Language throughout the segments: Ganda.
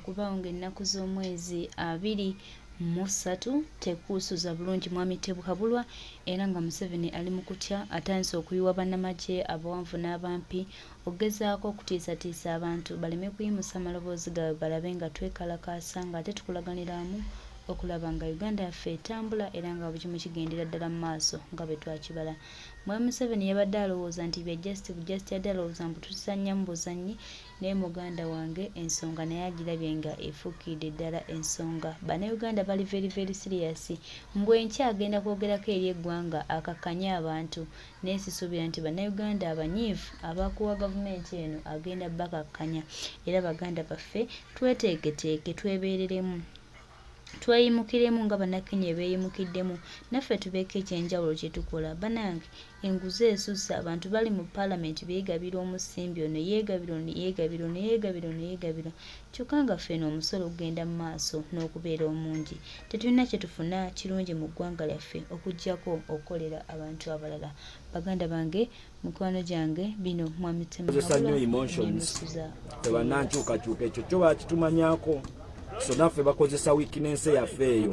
lwakubaawo ng'ennaku z'omwezi 23 tekuusuza bulungi mwami Tebukabulwa era nga Museveni ali mu kutya atandise okuyiwa bannamagye abawanvu n'abampi okugezaako okutiisatiisa abantu baleme kuyimusa amaloboozi gaabwe balabe nga twekalakaasa nga ate tukulaganiramu okulaba nga Uganda yaffe etambula era nga buli kimu kigendera ddala mu maaso nga bwe twakibala. Mwami Museveni yabadde alowooza nti bya just yadde alowooza mbu tuzannya mu buzannyi naye muganda wange ensonga naye agirabye nga efuukidde ddala ensonga. Bannayuganda bali very serious mbwe nkyagenda kwogerako eri eggwanga akakkanya abantu naye sisuubira nti bannayuganda abanyiivu abakuwa gavumenti eno agenda bakakkanya era baganda baffe tweteeketeeke twebeereremu tweyimukiremu nga bannakenya beeyimukiddemu naffe tubeeko ekyenjawulo kye tukola. Bannange enguzi esusse abantu bali mu paalamenti beegabira omusimbi ono yeegabira ono yeegabira ono yeegabira ono yeegabira kyokka nga ffeno omusolo ogenda mu maaso n'okubeera omungi tetulina kye tufuna kirungi mu ggwanga lyaffe okuggyako okukolera abantu abalala. Baganda bange mikwano gyange bino mwami Tebukabulwa tebanankyukakyuka ekyo kyo bakitumanyako so naffe bakozesa weakness yaffe eyo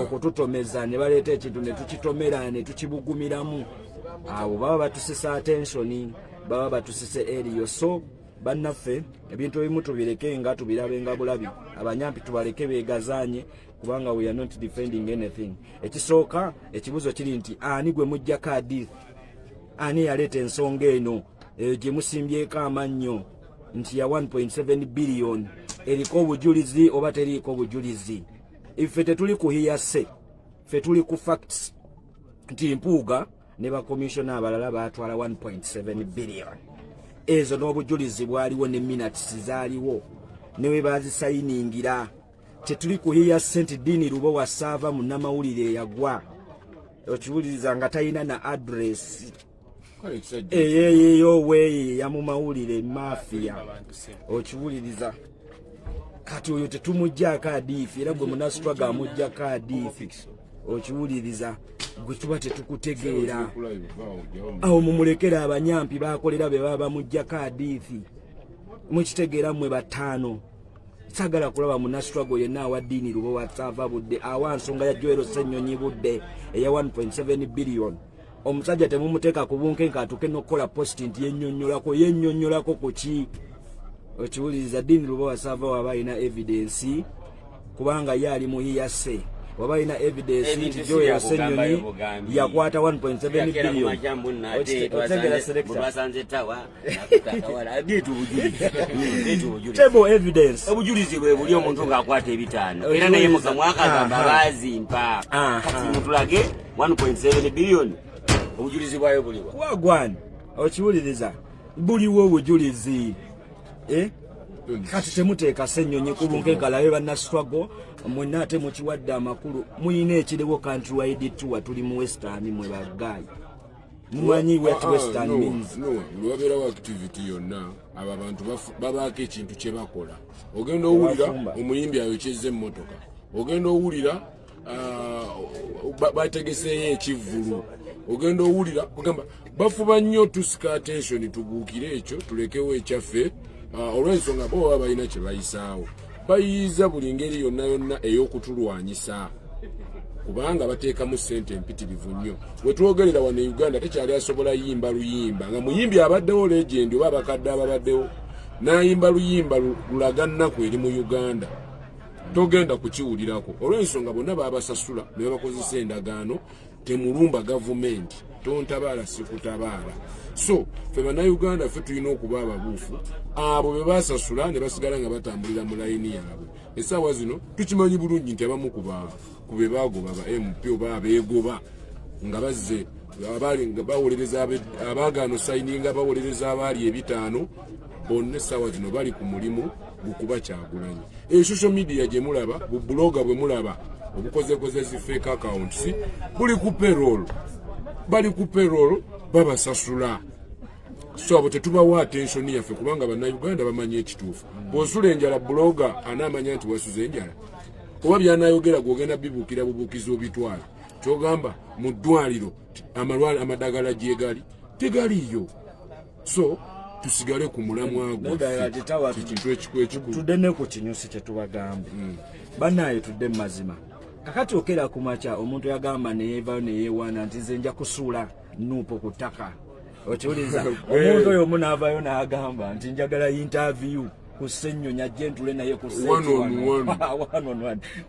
okututomeza ne baleeta ekintu ne tukitomera ne tukibugumiramu abo baba batusisa attention baba batusise eriyo. So bannaffe ebintu ebimu tubireke nga tubirabe nga bulabi abanyampi tubaleke beegazaanye kubanga we are not defending anything. Ekisooka ekibuzo kiri nti ani gwe mujja kaadi ani yaleeta ensonga eno gye musimbyeko amannyo nti ya 1.7 billion eriko obujulizi oba teriiko obujulizi. Iffe tetuli kuhiyase ffe tuli ku facts nti Mpuuga ne bakomishona abalala baatwala 1.7 billion ezo n'obujulizi bwaliwo ne minutes zaaliwo ne we bazisayiningira. Tetuli kuhiyase nti Dini Lubo wasaava mu nnamawulire yagwa okiwuliriza nga talina na address eyeyeyo weeye ya mu mawulire mafia okiwuliriza. Kati oyo tetumujjaako adiifi era gwe munasitwaga amujjako adiifi okiwuliriza gwe tuba tetukutegeera awo mumulekera abanyampi bakolera be baba bamujjako adiifi mukitegeera mmwe bataano. Sagala kulaba munasitwago yenna awa Dini Lubo wasaava budde awa nsonga ya Joel Ssenyonyi budde eya 1.7 billion. Omusajja temumuteeka ku bunkenke atuuke n'okukola posti nti yennyonnyolako ku ki okiwuliriza. Dini Lubo wasaava waba alina evidence kubanga ye ali muhiyase waba alina evidence nti Joel Ssenyonyi yakwata 1.7 billion. Table evidence obujulizi bwe buli omuntu ng'akwata ebitaano era naye mukamwakagamba baazimpa kati mutulage 1.7 billion obujulizi bwayo buliwa wagwan okiwuliriza buliwo obujulizi kati temuteeka Ssenyonyi ku bunkenke alabe bannasitwago mwenna ate mukiwadde amakulu muyina ekiriwo country wide tour tuli mu Western mwe bagaayi mumanyi Western means lwabeerawo activity yonna abo abantu babaako ekintu kye bakola. Ogenda owulira omuyimbi ayokyezza emmotoka, ogenda owulira bategeseeyo ekivvulu, ogenda owulira kugamba bafuba nnyo tusika attention tubuukire ekyo tulekewo ekyaffe olw'ensonga bo baba balina kye bayisaawo bayiyiza buli ngeri yonna ey'okutulwanyisa kubanga bateekamu ssente empitirivu nnyo. We twogerera wano e Uganda tekyali asobola yimba luyimba nga muyimbi abaddewo legendi oba abakadde ababaddewo n'ayimba luyimba lulaga nnaku eri mu Uganda togenda kukiwulirako olw'ensonga bonna babasasula ne babakozesa endagaano temulumba gavumenti tontabaala sikutabaala. So ffe bannayuganda ffe tulina okuba ababuufu abo be basasula ne basigala nga batambulira mu layini yaabwe. Essaawa zino tukimanyi bulungi nti abamu ku be baagoba ba MP oba abeegoba nga bazze nga bawolereza abaagaano sayininga bawolereza abaali ebitaano bonna essaawa zino bali ku mulimu gukuba Kyagulanyi. Social media gye mulaba bu bloga bwe mulaba obukozekozezi fake accounts buli ku payroll bali ku payroll babasasula. So abo tetubawa attention yaffe kubanga bannayuganda bamanyi ekituufu. Bw'osula enjala bloga anaamanya nti wasuza enjala oba byanayogera gwogenda bibuukira bubuukizi obitwala kyogamba mu ddwaliro amalwala amadagala gyegali tegaliyo. So tusigale ku mulamwa gwaffe kintu ekikulu tudde ne ku kinyusi kye tubagambe bannaye tudde mu mazima kakati okera ku makya omuntu yagamba ne yeevayo ne yeewaana nti nze nja kusuula nuupo ku ttaka okiwuliza omuntu oyo omu n'avaayo n'agamba nti njagala interview ku Ssennyonyi ajje ntule naye ku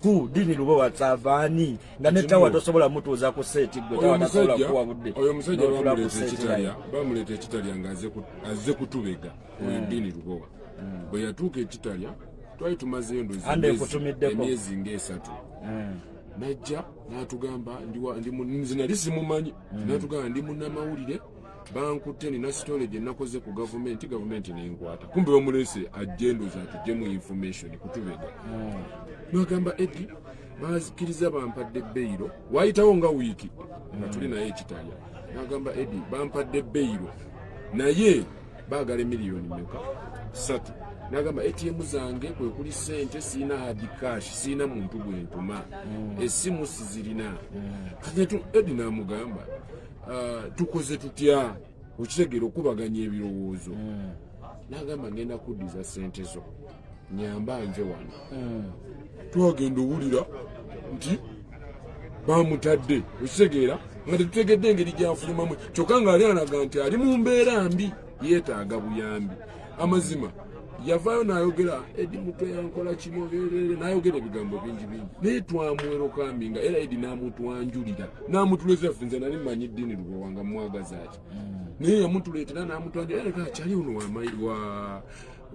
ku Dini Lubowa Tsavaani nga ne tawa tosobola mutuuza ku seeti gwe tawa tasobola kuwa budde oyo musajja bamuleeta ekitalya nga azze kutubega oyo Dini Lubowa bwe yatuuka ekitalya twali tumazeyo emyezi ng'esatu najja n'atugamba nze nali simumanyi n'atugamba ndi munnamawulire bankutte nina sitole gye nakoze ku gavumenti nenkwata kumbe bamulese ajendoza atujje mu information kutubega n'agamba Eddie baazikiriza bampadde beyiro wayitawo nga wiiki nga tuli naye ekitalya n'agamba Eddie bampadde beyiro naye baagala miliyoni meka 3 n'agamba ATM zange kwe kuli sente siina hard cash siina muntu gwentuma essimu sizirina kati Eddie n'amugamba tukoze tutya okitegeera okubaganya ebirowoozo n'agamba ngenda kuddiza sente zo nyamba nve wano twagenda owulira nti bamutadde okitegeera nga tetutegedde engeri gyafulumamu kyokka ng'ali anaga nti ali mu mbeera mbi yeetaaga buyambi amazima yavaayo n'ayogera Eddie mutwe yankola kino n'ayogera ebigambo bingi naye twamuwerokaminga era Eddie n'amutwanjulira n'amutuleza ffe nze nali mmanyi Dini Lubowa nga mwagaza ati naye yamutuleetera n'amutwanjulira era kyali uno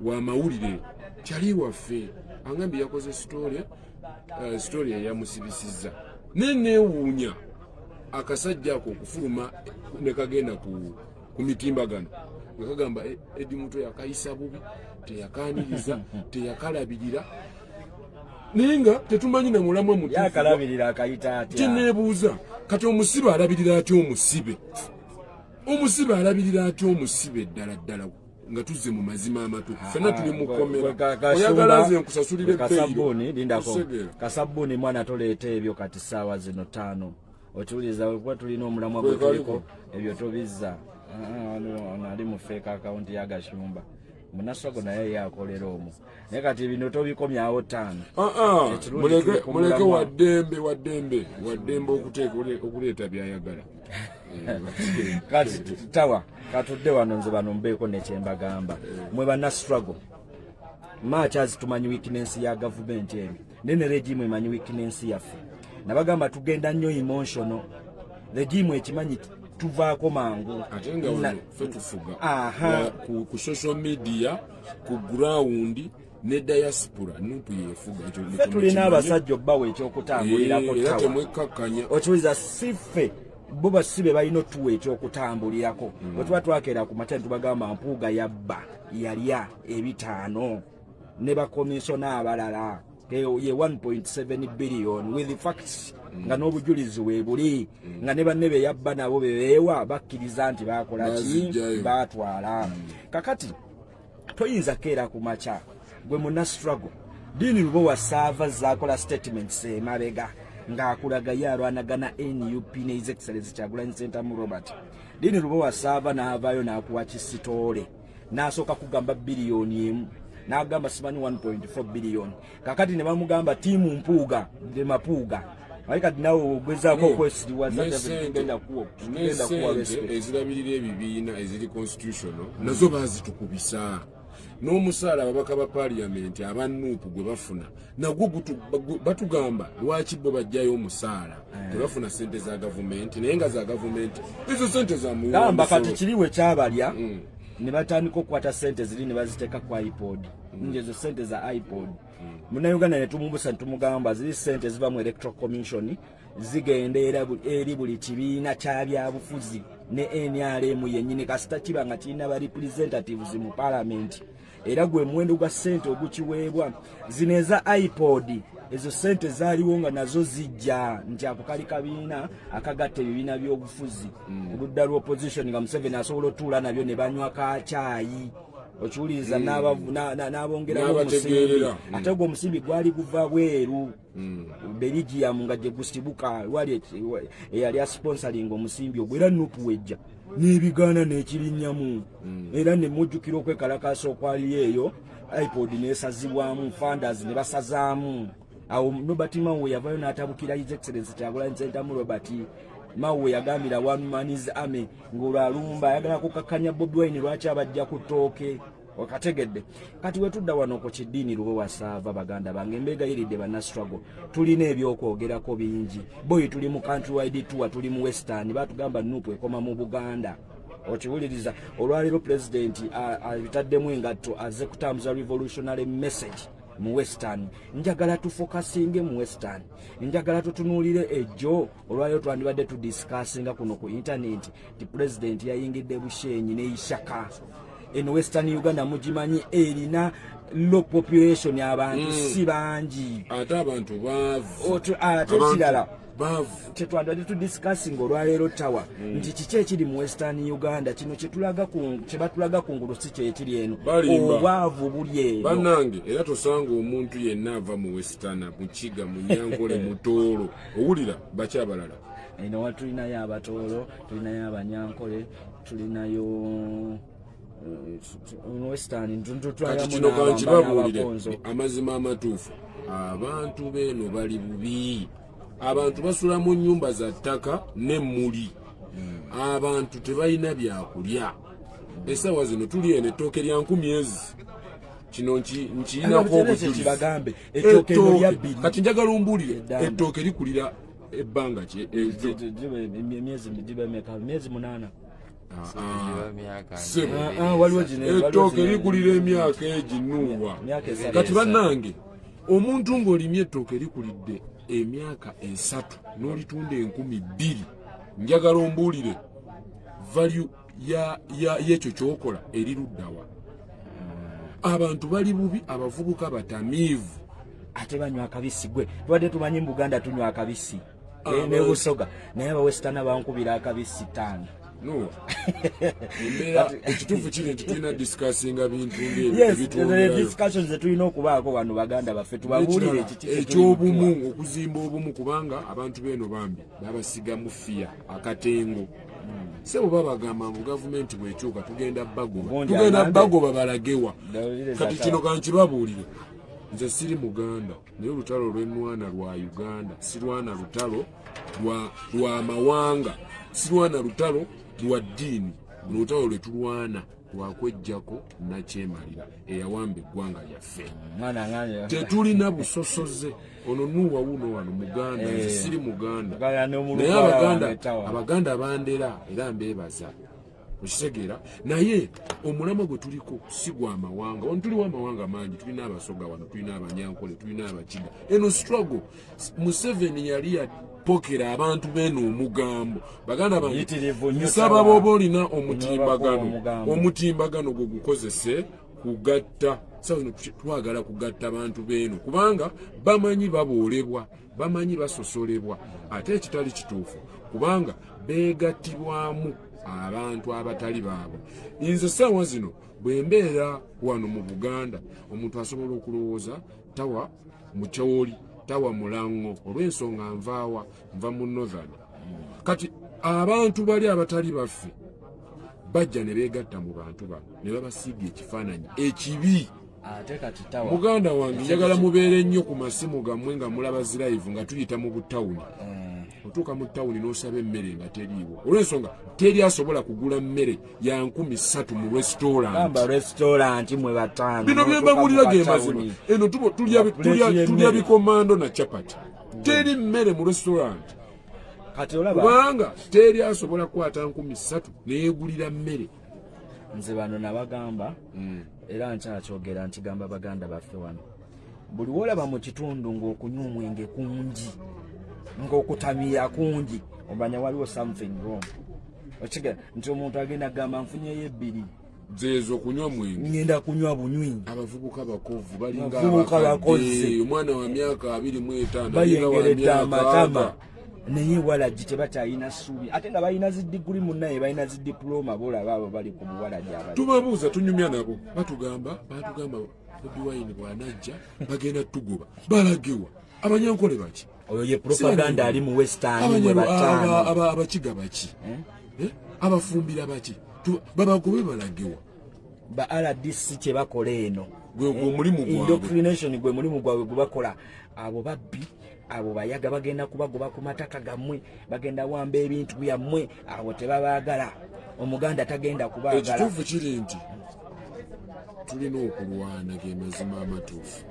wa mawulire kyali waffe angambye yakoze story eyamusibisizza naye neewuunya akasajja ako okufuluma ne kagenda ku mitimbagano nga kagamba Eddie mutwe yakayisa bubi teyakaniriza teyakalabirira naye nga tetumanyi na mulamwa mutuufu yakalabirira akayita atya kyeneebuuza kati omusibe alabirira atya omusibe ddala nga tuzze mu mazima amatuufu ffenna tuli mukomera oyagala nze nkusasulire kasabbuuni mwana toleeta ebyo kati ssaawa zino 5 okiwuliza kuba tulina omulamwa gwe tuliko ebyo tobizza ali mu fake account ya Gashumba Munasogo naye yakolera omwo naye kati bino tobikomyawo 5 muleke waddembe okuleeta byayagala kati tawa katudde wano nze bano mbeeko nekyembagamba mwe bana struggle machas tumanyi weakness ya government eno nene regime emanyi weakness yaffe nabagamba tugenda nnyo emotional regime ekimanyi tuvaako mangu ate nga ffe tufuga ku social media ku ground ne diaspora nupu yefuga tulina abasajja obbawo ekyokutambulirako era temwekakkanya okiwuliza siffe bo basibe balina otuwa ekyokutambulirako bwe tuba twakeera ku matani tubagamba mpuuga yabba yalya ebitaano ne bakomisona abalala ye 1.7 billion with the facts nga n'obujulizi weebuli nga ne banne be yabba nabo bebeewa bakkiriza nti baakola ki baatwala kakati toyinza keera ku makya gwe muna struggle Dini Lubowa saava zaakola statements emabega ng'akulaga ye alwanagana NUP ne His Excellency Kyagulanyi Ssentamu Robert. Dini Lubowa saava n'avaayo n'akuwa kisitoole n'asooka kugamba biliyoni emu n'agamba simanyi 1.4 biliyoni kakati ne bamugamba tiimu mpuuga de mapuuga kati nawe ogwezaako okwesiriwaza tugenda kuwa ezirabirira ebibiina eziri constitutional nazo baazitukubisa n'omusaala ababaka ba parliament abanuupu gwe bafuna nagwo batugamba lwaki bo bajjayo omusaala tebafuna sente za gavumenti naye nga za gavumenti ezo sente za mugamba kati kiriwe kyabalya ne batandika okukwata sente ziri ne baziteeka ku iPod njezo sente za iPod Munnayuganda ne tumubusa tumugamba ziri sente ziva mu Electoral Commission zigenda eri buli kibiina kya byabufuzi ne NRM yennyini kasita kiba nga kirina ba representatives mu parliament era gwe muwendo gwa sente ogukiweebwa zineza iPod ezo sente zaaliwo nga nazo zijja nti ako kali kabiina akagatta ebibiina by'obufuzi oludda lw'opposition nga Museveni asobola otuula nabyo ne banywa kacaayi okiwuliriza n'abongeramu omusimbi ate gwe omusimbi gwali guva bweru Belgium nga gye gusibuka wali eyali asponsoring omusimbi ogwo era nupu wejja n'ebigaana n'ekirinnyamu era ne mujjukira okwekalakaasa okwali eyo ipod n'esazibwamu fandas ne basazaamu awo Robert Mawuwe yavayo n'atabukira His Excellency Kyagulanyi Ssentamu Robert Mawuwe yagambira One Man's Army ng'olwalumba ayagala kukakkanya Bobi Wine lwaki abajja ku ttooke okategedde kati wetudda wano ku kiddiini Lubo Wasaava baganda bange mbeegayiridde banna struggle tulina ebyokwogerako bingi boyi tuli mu countrywide tour tuli mu western batugamba Nuupu ekoma mu Buganda okiwuliriza olwaleero pulezidenti abitaddemu engatto azze kutambuza revolutionary message mu western njagala tufokasinge mu western njagala tutunuulire ejjo olwaleero twandibadde tudiscassinga kuno ku internet ti pulezidenti yayingidde Bushenyi n'Ishaka eno western Uganda mugimanyi erina low population abantu si bangi ate abantu baavu ate kirala baavu kyetwandadde tudiscassinga olwaleero tawa nti kiki ekiri mu western Uganda kino kyebatulaga ku ngulu si kyekiri eno obwavu buli eno bannange era tosanga omuntu yenna ava mu western mukiga mu Nyankole mu Tooro owulira bakyabalala eno tulinayo abatoolo tulinayo abanyankole tulinayo western kino kankibabuulire amazima amatuufu abantu beeno bali bubi abantu basula mu nnyumba za ttaka n'emmuli abantu tebalina byakulya essaawa zino tuli eno ettooke lya 10 kino nkirinako obujulizi kati njagala ombuulire ettooke likulira ebbanga ki emyezi 8 ettooke likulira emyaka eginuuwa kati bannange omuntu ng'olimye ettooke likulidde emyaka 3 n'olitunda 20,000 njagala ombuulire value y'ekyo kyokola eri luddawa abantu bali bubi abavubuka batamiivu ate banywa akabisi gwe tubadde tumanyi mu Buganda tunywa akabisi ne Busoga naye abawestana bankubira akabisi 5 no mbeera ekituufu kiri nti tulina discussinga bintu discussions zetulina okubaako wano baganda baffe tubabuulire ekyobumu okuzimba obumu kubanga abantu beeno bambi babasigamu fiya akatengo sebo babagamba ngu gavumenti bwekyuka tugenda bagoba balagewa kati kino kankibabuulire nze siri Muganda naye olutalo lw'ennwana lwa Uganda sirwana lutalo lwa mawanga sirwana lutalo lwa ddiini olutalo lwe tulwana lwakwejjako nakyemalira eyawamba eggwanga lyaffe tetulina busosoze ono nuwa wuno wano Muganda nze siri Muganda naye abaganda bandera era mbeebaza okitegeera naye omulamwa gwe tuliko si gwa mawanga wano tuliwo amawanga mangi tulina Abasoga wano tulina Abanyankole tulina Abakiga eno struggle Museveni yali yapokera abantu beeno omugambo baganda bange nsaba booba olina omutimbagano gwe gukozese kugatta twagala kugatta abantu beeno kubanga bamanyi baboolebwa bamanyi basosolebwa ate ekitali kituufu kubanga beegattibwamu abantu abatali baabwe nze ssaawa zino bwe mbeera wano mu Buganda omuntu asobola okulowooza tawa Mukyoli tawa Mulango olw'ensonga nva mu Northern kati abantu bali abatali baffe bajja ne beegatta mu bantu bano ne babasiiga ekifaananyi ekibi Muganda wange njagala mubeere nnyo ku masimu gammwe nga mulaba zilive nga tuyita mu butawuni otuuka mu tawuni n'osaba emmere nga teriiwo olw'ensonga teri asobola kugula mmere ya 3,000 mu restaurant mwe batano bino bye mbabuulira ge mazima eno tulya bikomando na chapati teri mmere mu restaurant kubanga teri asobola kukwata 3,000 neegulira mmere nze bano nabagamba era nkyakyogera nti gamba baganda baffe wano buli wolaba mu kitundu ng'okunywa omwenge kungi ng'okutamira kungi omanya waliwo something wrong okigera nti omuntu agenda gamba nfunyeyo 2 zeezo kunywa mwenge ngenda kunywa bunywi abavubuka bakovu balinga abakadde omwana wa myaka 25 bayengeredde amatama naye walagi tebakyalina ssuubi ate nga balina ziddiguli munnaye balina zidiploma bolaba abo bali ku buwalagi tubabuuza tunyumya nabo batugamba Bobi Wine bwanajja bagenda tugoba balagewa Abanyankole baki oyo ye propaganda ali mu western mwe batano abakiga baki abafumbira baki babagobe balagewa ba RDC kye bakola eno gwe mulimu gwabwe indoctrination gwe mulimu gwabwe gubakola abo babbi abo bayaga bagenda kubagoba ku mataka gammwe bagenda wamba ebintu byammwe abo tebabaagala omuganda tagenda kubaagala ekituufu kiri nti tulina okulwana ge mazima amatuufu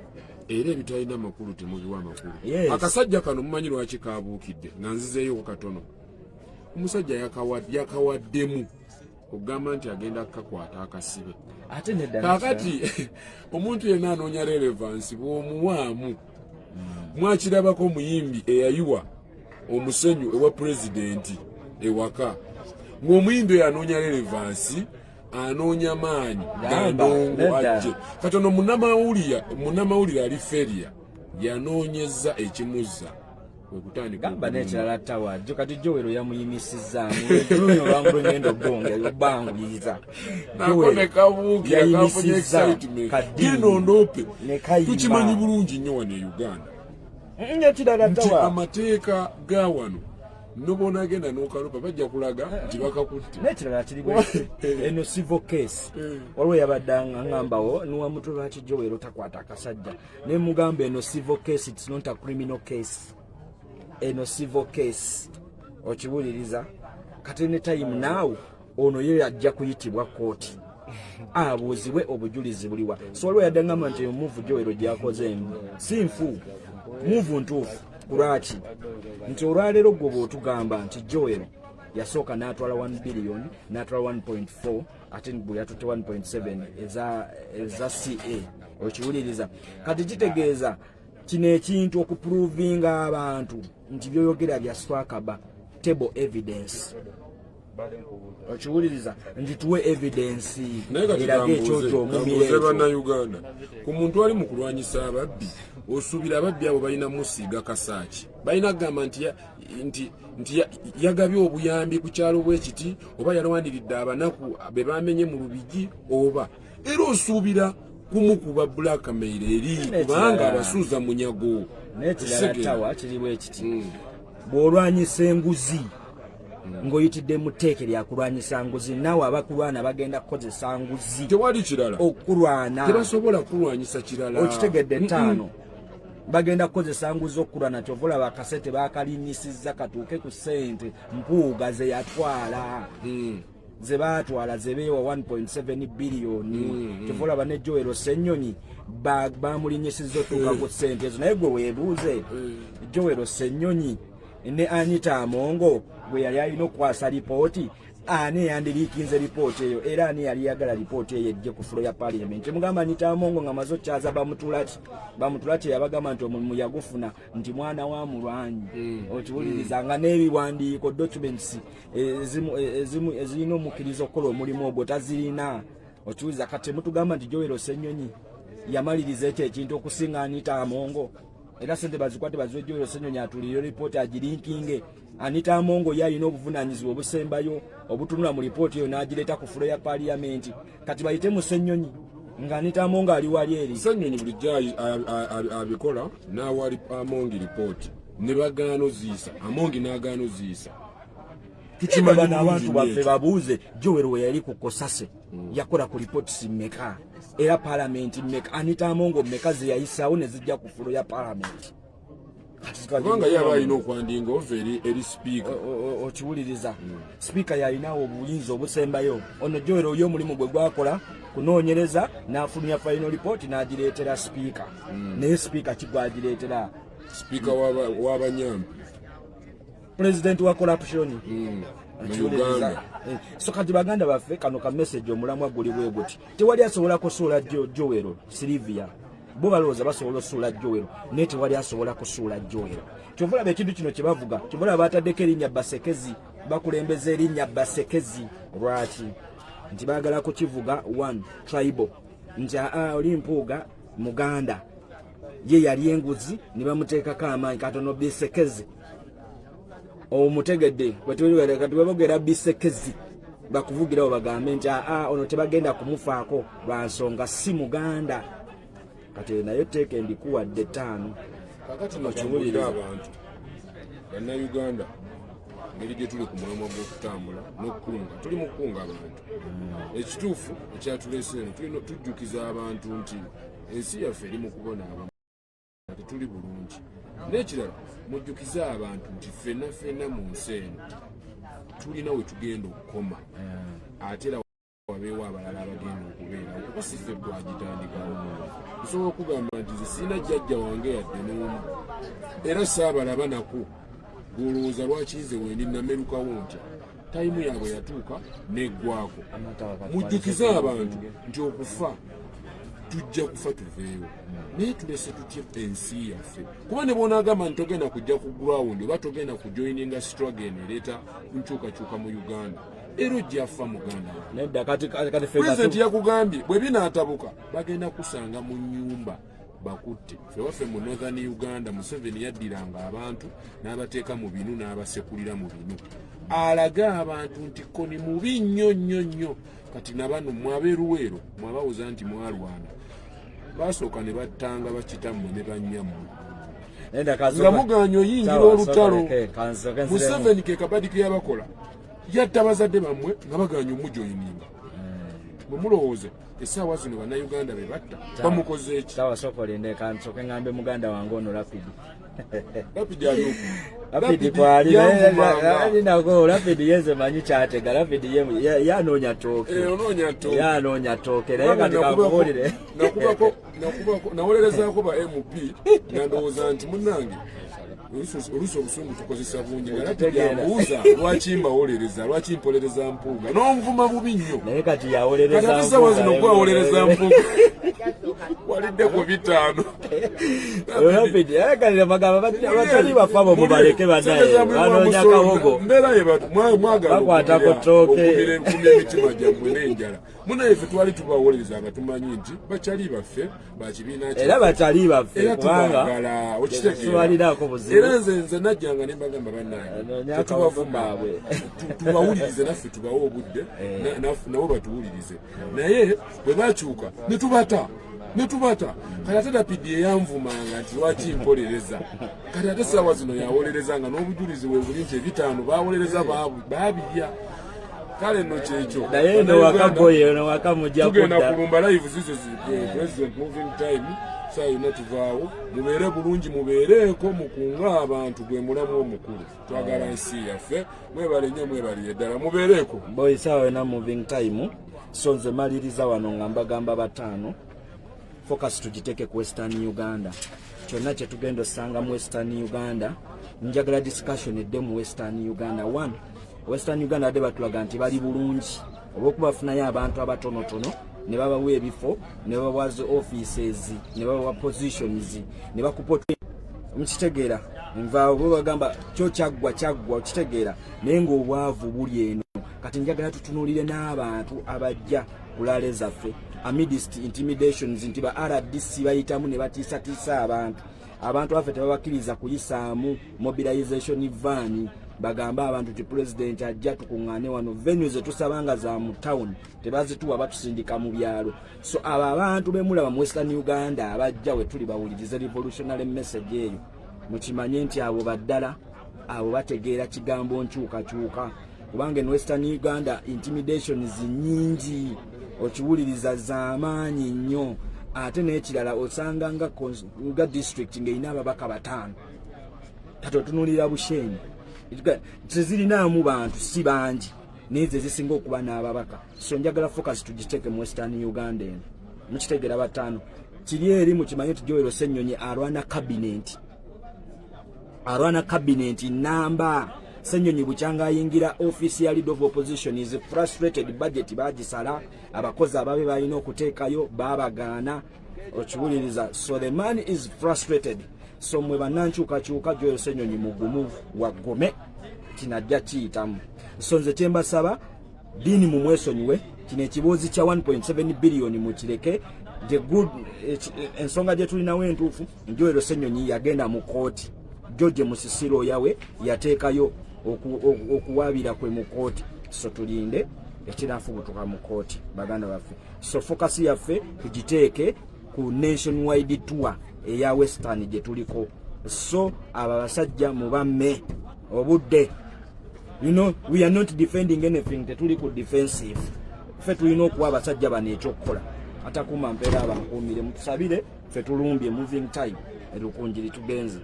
era ebitalina amakulu temubiwa amakulu akasajja kano mumanyi lwaki kabuukidde nga nzizeeyo katono omusajja yakawaddemu ogamba nti agenda kukakwata akasibe ate nedda kakati omuntu yenna anoonya relevance bw'omuwaamu mwakirabako omuyimbi eyayiwa omusenyu ewa pulezidenti ewaka ng'omuyimbi oyo anoonya relevance anoonya maanyi gandongo ajje katono munnamawulire ali feria yanoonyeza ekimuzza gamba nekirala tawadde kati Joel yamuyimisizaamu luno lwangu lwengendo gonga lubanguyiza yayimisizza kadinondope tukimanyi bulungi nnyo wano e Uganda nti amateeka ga wano nobona agenda n'okalopa bajja kulaga nti bakakutte nekirala kiriwo eno civil case waliwo yabadde aŋŋambawo niwamutwe lwaki Joel takwata akasajja ne mugamba eno civil case it's not a criminal case eno civil case okiwuliriza kati ne time now ono ye ajja kuyitibwa kooti abuuzibwe obujulizi buliwa so waliwo yadde aŋŋamba nti omuvu Joel gyakoze si nfu muvu ntuufu kulwaki nti olwaleero gwe bw'otugamba nti Joel yasooka n'atwala 1 billion n'atwala 1.4 ate bwe yatutte 1.7 eza CA okiwuliriza kati kitegeeza kino ekintu okuprovinga abantu nti byoyogera bya swakaba table evidence okiwuliriza nti tuwe evidence erage ekyojo omumireeto bannayuganda ku muntu ali mu kulwanyisa ababbi osuubira ababbi abo balina musiiga kasaaki balina kugamba nti yagabye obuyambi ku kyalo bwekiti oba yalwandiridde abanaku be bamenye mu lubigi oba era osuubira kumukuba blackmail eri kubanga abasuuza munyago nekirala kiriwo ekiti bw'olwanyisa enguzi ng'oyitidde mu tteeke lya kulwanyisa nguzi naawe abakulwana bagenda kukozesa nguzi tewali kirala okulwana tebasobola kulwanyisa kirala okitegedde ttaano bagenda kukozesa nguzi okulwana kyovula bakasete bakalinyisizza katuuke ku ssente mpuuga ze yatwala ze baatwala ze beewa 1.7 biliyoni kyovula bane Joel Ssenyonyi bamulinyisizza otuuka ku ssente ezo naye gwe weebuuze Joel Ssenyonyi ne Anita Amongo bwe yali alina okukwasa lipooti ani yandiriikinze lipooti eyo era ani yali yagala lipooti eyo ejje ku fulo ya paliamenti mugamba Anita Amongo nga maze okyaza bamutulaki yabagamba nti omulimu yagufuna nti mwana wa mulwanyi okiwuliriza nga n'ebiwandiiko documents ezirina omukkiriza okukola omulimu ogwo tazirina okiwuliriza kati mutugamba nti Joel Ssenyonyi yamaliriza ekyo ekintu okusinga Anita Amongo era sente bazikwate baziwe Joel Ssenyonyi atulire lipooti agirinkinge Anita Amongo yalina obuvunaanyizibwa obusembayo obutunula mu lipooti eyo n'agireeta ku fulo ya paliamenti kati bayite mu Ssenyonyi nga Anita Amongo ali wali eri Ssenyonyi bulijjo abikola n'awali Amongi lipooti ne bagaana oziisa Amongi n'agaana oziisa tukimanyi abantu baffe babuuze Joel we yali ku Kosase yakola ku lipooti mmeka era paalamenti mmeka Anita Amongo mmeka ze yayisaawo ne zijja ku fulo ya paalamenti kubanga yaba alina okwandinga ova eri sipiika okiwuliriza sipiika yalinawo obuyinza obusembayo ono Joel oyo omulimu gwe gwakola kunoonyereza n'afulumya final report n'agireetera sipiika naye sipiika kigwagireetera sipiika w'abanyambi pulezidenti wa corruption mu Uganda so kati baganda baffe kano ka message omulamwa guli bwe guti tewali asobola kusuula Joel Silvia bo balowooza basobola okusuula Joel naye tewali asobola kusuula Joel kyovulaba ekintu kino kye bavuga kyovulaba bataddeko erinnya Basekezi bakulembeza erinnya Basekezi lwaki nti baagala kukivuga one tribal nti oli mpuuga Muganda ye yali enguzi ne bamuteekako amaanyi katono Basekezi omutegedde kati babogera Basekezi bakuvugirawo bagambe nti ono tebagenda kumufaako lwa nsonga si Muganda kati nayo teeka endikuwadde 5 kakati nokiwulira abantu bannayuganda ngeri gye tuli ku mulamwa gw'okutambula n'okukunga tuli mu kukunga abantu ekituufu ekyatuleese eno tulina tujjukiza abantu nti ensi yaffe eri mu kubonaabona tetuli bulungi n'ekirala mujjukize abantu nti ffenna mu nsi eno tulina we tugenda okukoma ate era wabeewo abalala abagenda okubeera okuba si ffe twagitandikawo nsobola okugamba nti nze sirina jjajja wange yadde n'omu era saabalaba nako gwolowooza lwaki nze wendi namerukawo ntya tayimu yaabwe yatuuka neggwako mujjukize abantu nti okufa tujja kufa tuveewo naye tulese tutya ensi yaffe kuba ne bonaagamba nti togenda kujja ku ground oba togenda kujoininga struggle ereeta nkyukakyuka mu Uganda era ojjafa muganda pulezidenti yakugambye bwe binaatabuka bagenda kusanga mu nnyumba bakutte ffe waffe mu northern Uganda Museveni yaddiranga abantu n'abateeka mu binu n'abasekulira mu binu alaga abantu nti koni mubi nnyo kati nabano mwabeeruweero mwabawuza nti mwalwana basooka ne battanga bakitammwe ne bannyammwe nga muganya oyingira olutalo Museveni ke kabadi ke yabakola yatta bazadde bammwe nga baganya omujoyininga bwe mulowooze essaawa zino bannayuganda be batta bamukoze eki tawasokolendekansooke ngambe muganda wange ono Rapidi Rapidi yeze manyi kyatega Rapidi yanoonya tooke yanoonya tooke naye kati kakubuulire nawolerezaako ba MP nga ndowooza nti munnange oluusi obusungu tukozesa bungi nga Rapidi ambuuza lwaki mbawolereza lwaki mpolereza mpuuga n'onvuma bubi nnyo naye kati yawolereza ate sawa zino gwawolereza mpuuga waliddeko 5 Rapidi ayagalira magamba batali bafabo mubaleke banaye banoonya kawogo mbeera ye mwagala bakwatako tooke kumya emitima gyammwe n'enjala munaye ffe twali tubawolereza nga tumanyi nti bakyali baffe bakibiina era bakyali baffe kubanga okitegeeratubalirako buzibu era nze najjanga ne mbagamba bannange tetubavuma tubawulirize naffe tubawe obudde nabo batuwulirize naye bwe bakyuka netubata kati ate Rapidi eyanvumanga nti lwaki mpolereza kati ate essaawa zino yawolerezanga n'obujulizi we buli nti 5 bawolereza baabirya kale nno kyekyo naye nowakagoye nowakamujja tugenda kulumba live zizo president moving time saa yonna tuvaawo mubeere bulungi mubeereeko mukunga abantu gwe mulamu omukulu twagala nsi yaffe mwebale nnyo mwebaliye ddala mubeereeko boy saa yonna moving time so nze maliriza wano nga mbagamba 5 focus tugiteeke ku Western Uganda kyonna kye tugenda osanga mu Western Uganda njagala discussion edde mu Western Uganda. Western Uganda ade batulaga nti bali bulungi olw'okubafunayo abantu abatonotono ne babawa ebifo ne babawaza offices ne babawa positions ne bakupota mukitegeera nvaawo bwe bagamba kyo kyaggwa okitegeera naye ng'obwavu buli eno kati njagala tutunuulire n'abantu abajja kulala zaffe amidst intimidations nti ba RDC bayitamu ne batiisatiisa abantu baffe tebabakkiriza kuyisaamu mobilization van bagamba abantu ti president ajja tukuŋŋaane wano venues etusabanga za mu town tebazituwa batusindika mu byalo so abo abantu bemulaba mu Western Uganda abajja we tuli bawulirize revolutionary message eyo mukimanye nti abo baddala abo bategeera kigambo nkyukakyuka kubanga ne Western Uganda intimidations nyingi okiwuliriza z'amaanyi nnyo ate n'ekirala osanga nga district ng'erina ababaka 5 kati otunuulira Bushenyi tezirinaamu bantu si bangi naye ze zisinga okuba n'ababaka so njagala focus tugiteeke mu Western Uganda eno mukitegeera 5 kiri eri mukimanyi nti Joel Ssenyonyi arwana cabinet namba Ssenyonyi bukyanga ayingira office ya leader of opposition is frustrated budget bagisala abakozi ababe balina okuteekayo babagaana okiwuliriza so the man is frustrated so mwe bannankyukakyuka Joel Ssenyonyi mugumu waggome kinajja kiyitamu so nze kyembasaba dini mu mwesonyiwe kino ekiboozi kya 1.7 billion mukireke the good ensonga gye tulinawo entuufu Joel Ssenyonyi yagenda mu kooti George Musisiro yawe yateekayo okuwaabira kwe mu kooti so tulinde ekinafubutuka mu kooti baganda baffe so focus yaffe tugiteeke ku nationwide tour eya Western gye tuliko so abo abasajja mubamme obudde You know, we are not defending anything. Tetuli ku defensive. Ffe tulina okuwa abasajja bano ekyokukola. Atakuma mpeera abankuumire mutusabire ffe tulumbye moving time erukunjiri tugenze.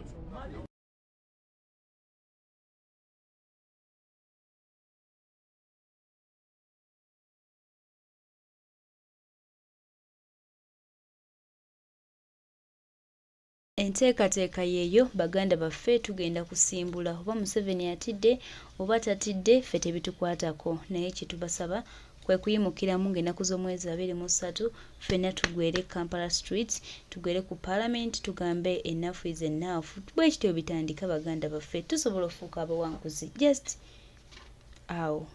Enteekateeka yeeyo baganda baffe tugenda kusimbula oba Museveni atidde oba tatidde ffe tebitukwatako naye kitubasaba kwe kuyimukiramu ng'ennaku z'omwezi 23 ffenna tugwere Kampala Street tugwere ku Parliament tugambe enough is enough bwe kityo bitandika baganda baffe tusobola ofuuka abawanguzi just awo.